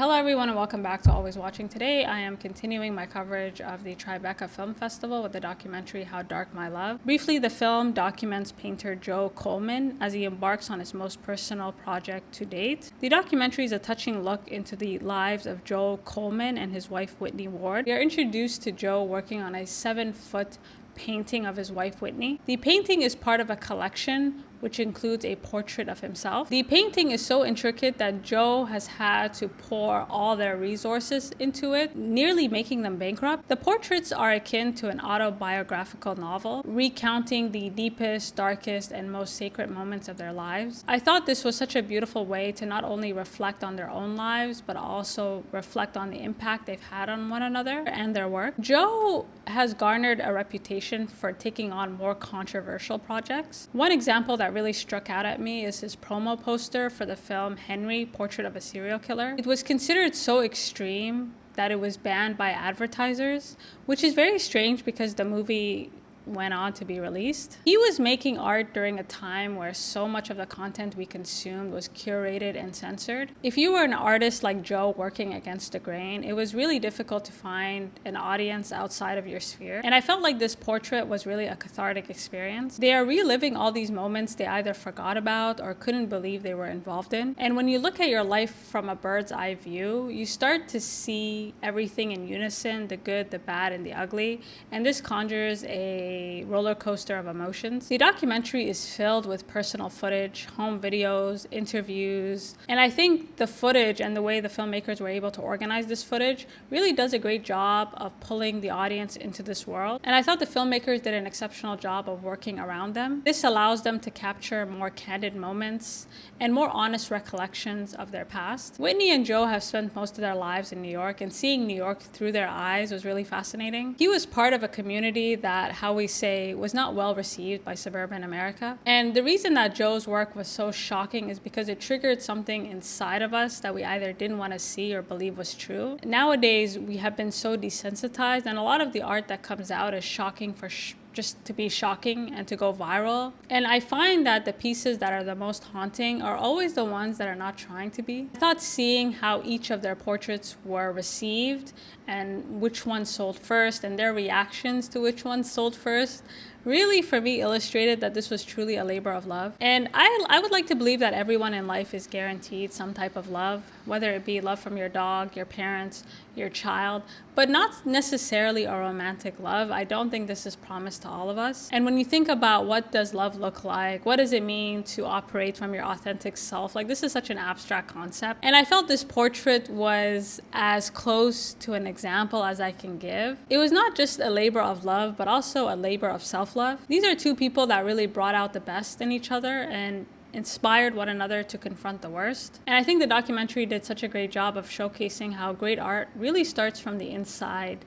Hello everyone and welcome back to Always Watching. Today I am continuing my coverage of the Tribeca Film Festival with the documentary How Dark My Love. Briefly, the film documents painter Joe Coleman as he embarks on his most personal project to date. The documentary is a touching look into the lives of Joe Coleman and his wife Whitney Ward. We are introduced to Joe working on a 7-foot painting of his wife Whitney. The painting is part of a collection which includes a portrait of himself. The painting is so intricate that Joe has had to pour all their resources into it, nearly making them bankrupt. The portraits are akin to an autobiographical novel, recounting the deepest, darkest, and most sacred moments of their lives. I thought this was such a beautiful way to not only reflect on their own lives, but also reflect on the impact they've had on one another and their work. Joe has garnered a reputation for taking on more controversial projects. One example that really struck out at me is his promo poster for the film Henry, Portrait of a Serial Killer. It was considered so extreme that it was banned by advertisers, which is very strange because the movie went on to be released. He was making art during a time where so much of the content we consumed was curated and censored. If you were an artist like Joe working against the grain, it was really difficult to find an audience outside of your sphere. And I felt like this portrait was really a cathartic experience. They are reliving all these moments they either forgot about or couldn't believe they were involved in. And when you look at your life from a bird's eye view, you start to see everything in unison, the good, the bad, and the ugly. And this conjures a roller coaster of emotions. The documentary is filled with personal footage, home videos, interviews, and I think the footage and the way the filmmakers were able to organize this footage really does a great job of pulling the audience into this world. And I thought the filmmakers did an exceptional job of working around them. This allows them to capture more candid moments and more honest recollections of their past. Whitney and Joe have spent most of their lives in New York, and seeing New York through their eyes was really fascinating. He was part of a community that, how we say, was not well received by suburban America. And the reason that Joe's work was so shocking is because it triggered something inside of us that we either didn't want to see or believe was true. Nowadays, we have been so desensitized, and a lot of the art that comes out is shocking for just to be shocking and to go viral. And I find that the pieces that are the most haunting are always the ones that are not trying to be. I thought seeing how each of their portraits were received and which one sold first and their reactions to which one sold first really, for me, illustrated that this was truly a labor of love. And I would like to believe that everyone in life is guaranteed some type of love, whether it be love from your dog, your parents, your child, but not necessarily a romantic love. I don't think this is promised to all of us. And when you think about what does love look like, what does it mean to operate from your authentic self, like this is such an abstract concept. And I felt this portrait was as close to an example as I can give. It was not just a labor of love, but also a labor of self-love. These are two people that really brought out the best in each other and inspired one another to confront the worst. And I think the documentary did such a great job of showcasing how great art really starts from the inside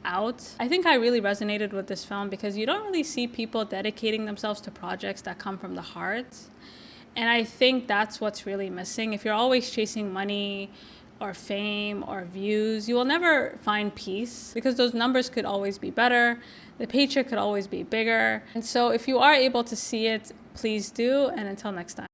out. I think I really resonated with this film because you don't really see people dedicating themselves to projects that come from the heart. And I think that's what's really missing. If you're always chasing money or fame or views, you will never find peace because those numbers could always be better. The paycheck could always be bigger. And so if you are able to see it, please do. And until next time.